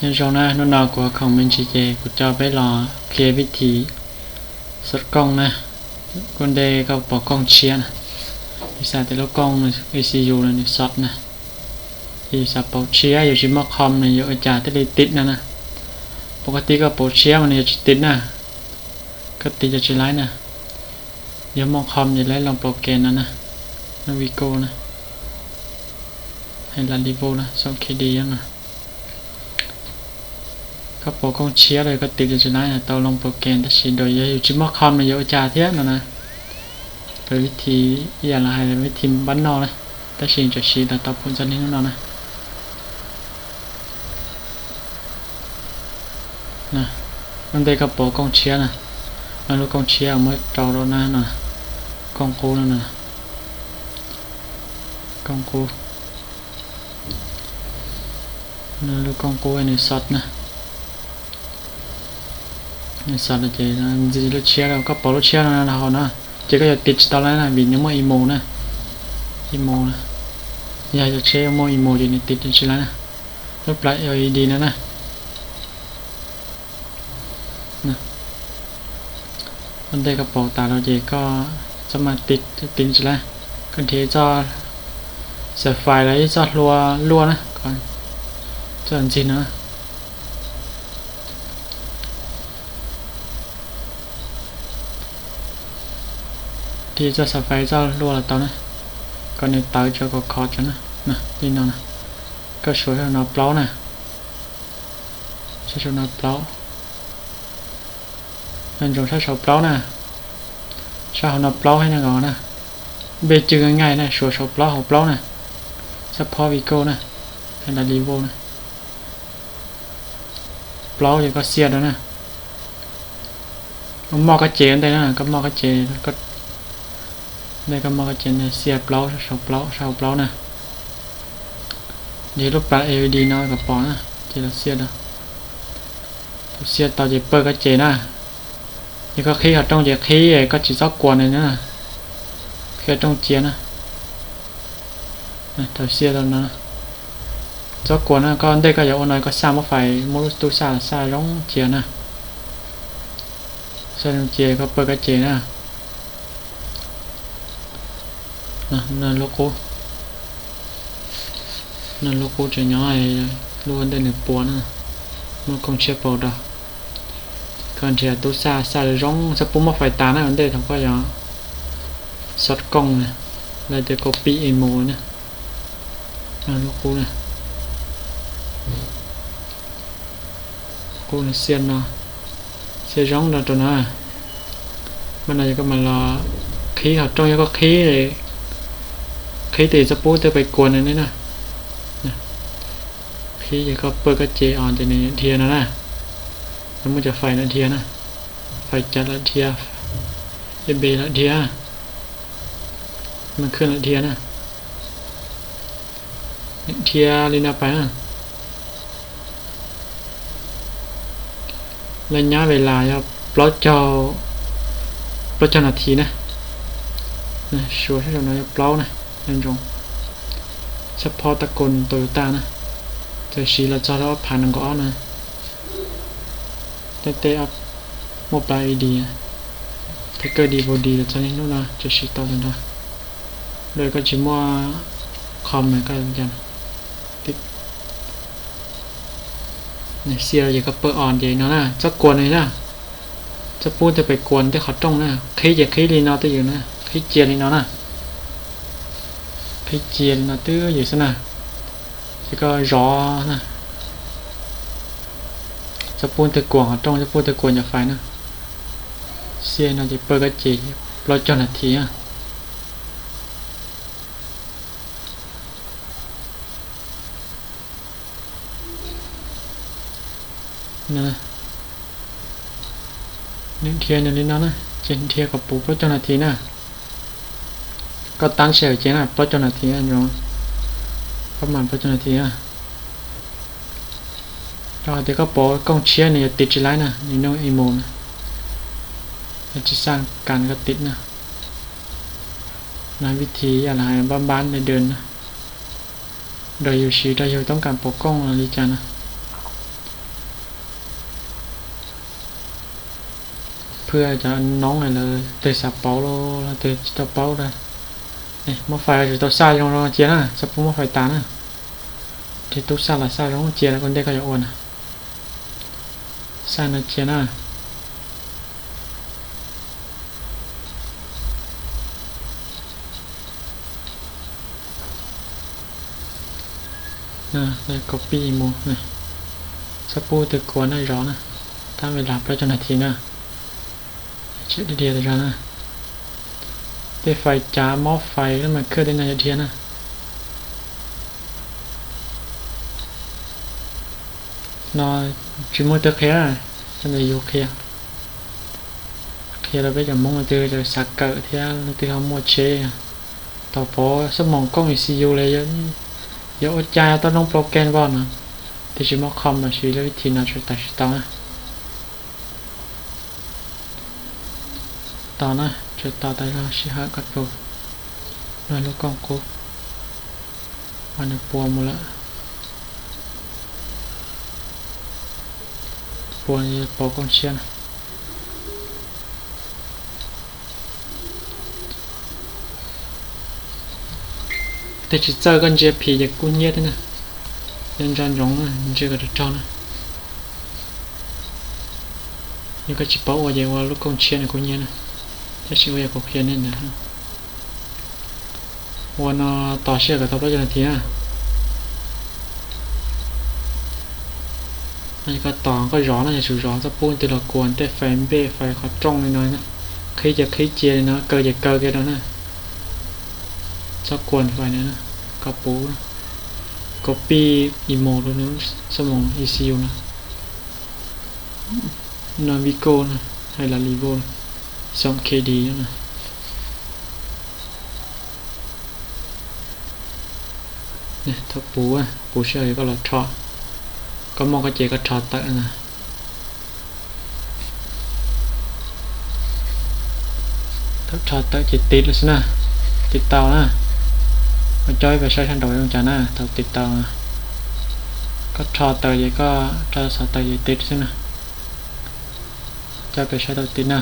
nhưng sau này nó nào của không mình chỉ về của cho bé lò kia vị trí sốt công nè con đây có bỏ con chia nè vì sao thì nó con ECU là nó sốt nè thì sao bỏ chiaอยู่ที่หม้อคอมเนี่ยอยู่อาจารย์ที่ได้ติดนั่นนะปกติก็bỏ chiaมันจะติดนะก็ติดจะใช้นะเดี๋ยวหม้อคอมจะไล่ลองโปรแกรมนั่นนะนาวิโก้นะให้ลันดิโวนะ2KD ยังนะก็โปรกองเชียร์เลยก็ติดอยู่ที่ไหนนะตัวลงโปรแกรมแต่สิโดยอยู่ที่หม้อคอมเนี่ยอยู่อาจารย์เทียบนะโดยวิธีอย่างไรวิธีบ้านนอกนะแต่สิ่งจะชีแต่ตัวผลจะนิ่งนอนนะมันได้กับโปรกองเชียร์นะมันรู้กองเชียร์เมื่อเจ้าเราหน้านะกองกูนั่นนะกองกูนั่นรู้กองกูไอ้นี่สดนะนี่สดเลยจีนะจีรถเชียร์เราก็ปล่อยรถเชียร์นะเรานะจีก็จะติดตอนนั้นนะบินยังไม่อีโมนะอีโมนะอยากจะเชียร์โมอีโมจีนี่ติดจริงๆแล้วนะรถปลาย LED นะนะมันได้กระเป๋าตาเราจีก็จะมาติดจริงๆแล้วกันทีจะเสียไฟแล้วจะรัวนะก่อนจะจริงนะที่จะสไฟจะรัวแล้วตอนนั้นก่อนในเตาจะก็คอจังนะนี่นอนนะก็ช่วยให้เราเปล่านะช่วยเราเปล่านั่นจงใช้เปล่านะใช้เราเปล่าให้นะก่อนนะเบจือง่ายๆนะช่วยเปล่านะเฉพาะวิโก้นะให้เราลีโวนะเปล่าอย่างก็เสียแล้วนะหม้อก็เจนได้นะก็หม้อก็เจก็đây có một cái trên xe plau sau plau nè đi lúc bạn LED nó gặp bỏ nè chỉ là xe đó xe tàu chỉ bơi cái chế nè nhưng có khi ở trong chế khí có chỉ gió quần này nữa khi ở trong chế nè tàu xe đó nè gió quần nè con đây có dấu này có sao mà phải mua tu xa giống chế nè xe trong chế có bơi cái chế nè nên logo cho nhỏ này luôn đây được buồn nữa nó không chia bầu đâu còn trẻ tôi xa giống sắp bún mà phải tán này vấn đề thằng coi nhỏ sọt cong này lại để copy emo nữa logo này cô này xiên nó xe giống là tụi nó bên này có mà là khí ở trong có khí này khí thì sắp bút tới phải cuốn này nữa nè khí thì có bơ cái chế on thì này thia nó nè nó mớiจะไฟnó thia nèไฟจัดละเทียเบละเทียมันขึ้นละเทียนะเทียลินาไปนะระยะเวลาครับปลดเจ้านาทีนะช่วยให้เราหน่อยปลดนะนั่นตรงเฉพาะตะกลโตโยต้านะจะชี้เราจะรอผ่านก็นะเตะอัพโมบายดีเทคเกอร์ดีบอดีจะนี่นู่นนะจะชี้ต่อเลยนะโดยก็ชิมัวคอมเหมือนกันติดเนี่ยเสียอย่าก็เปิดออนอย่างนั้นนะจะกวนเลยนะจะพูดจะไปกวนที่เขาต้องนะขี้จะขี้ลีนอตัวอยู่นะขี้เจียลีนอนะขี้เจียลีนอตัวอยู่ซะนะจะก็รอนะจะพูดจะกวนเขาต้องจะพูดจะกวนอย่าไฟนะเสียนะจะเปิดกระจีรอจนนาทีอ่ะนะนึกเทียนอย่างนี้นะเจนเทียกับปูเพราะเจ้าหน้าที่นะก็ตั้งเฉยเจนนะเพราะเจ้าหน้าที่นะน้องประมาณเพราะเจ้าหน้าที่นะเราเดี๋ยวก็บอกกล้องเชียร์เนี่ยติดจีไรนะนี่น้องอีโมนะจะสร้างการก็ติดนะในวิธีอะไรบ้านๆในเดินนะโดยอยู่ชีโดยอยู่ต้องการปกป้องอะไรจ้านะ พื่อจะน้องnày là từ sạp báo lo là từ sạp báo đây này mà phải từ tao xa trong nó chia à sắp cũng phải tán à thì tao xa là xa trong chia là con đây cái ổn à xa nó chia à nè đây copy một này sắp bu từ cuốn này rõ nè ta phải làm ra cho này thì nè chuyện đi đi ra nè để phải trả mót phảiแล้วมันขึ้นได้ในเทียนนะนอจิมตัวเคลียร์จะได้อยู่เคลียร์เราไปจะมองตัวจะสักเกิดเทียนตัวเขาหมดเชต่อพอสมองกล้องซียูเลยเยอะใจต้องลงโปรแกรมก่อนนะที่จิมคอมมาชีวิตวิธีน่าจะตัดต่อนะต่อนะจะต่อได้แล้วชิฮะกัดตัวแล้วลูกกล้องกูวันนี้ปัวหมดละปัวนี่ปัวกล้องเชียนแต่จิตใจกันเจ็บผีจะกุ้งเย็ดนะยังจันยงนะเจ็บกับจ้านะยังก็จิบเป้าว่าอย่างว่าลูกกล้องเชียนกุ้งเย็ดนะจะชิวอย่างกับเพียนนี่นะวันต่อเชื่อกับตัวเจ้าหน้าที่นะนี่ก็ต่อก็ร้อนนะจะสูร้อนจะพูดแต่ละกวนแต่ไฟเบ้ไฟเขาจ้องน้อยๆนะเคยจะเคยเจียนะเกิดจะเกิดกันแล้วนะจะกวนไฟนะกระปูนะcopy emo luôn nữa xong rồi ECU nè Navico nè hay là Livo xong KD nè nè thấp bú à bú chơi có là trọ có mong cái chế có trọ tận nè thấp trọ tận chỉ tít luôn nè tít tàu nèมาจอยไปใช้ทันโดยตรงจานะเราติดต่อก็ชอเตยก็ชอสเตยติดใช่ไหมจะไปใช้ตัวติดนะ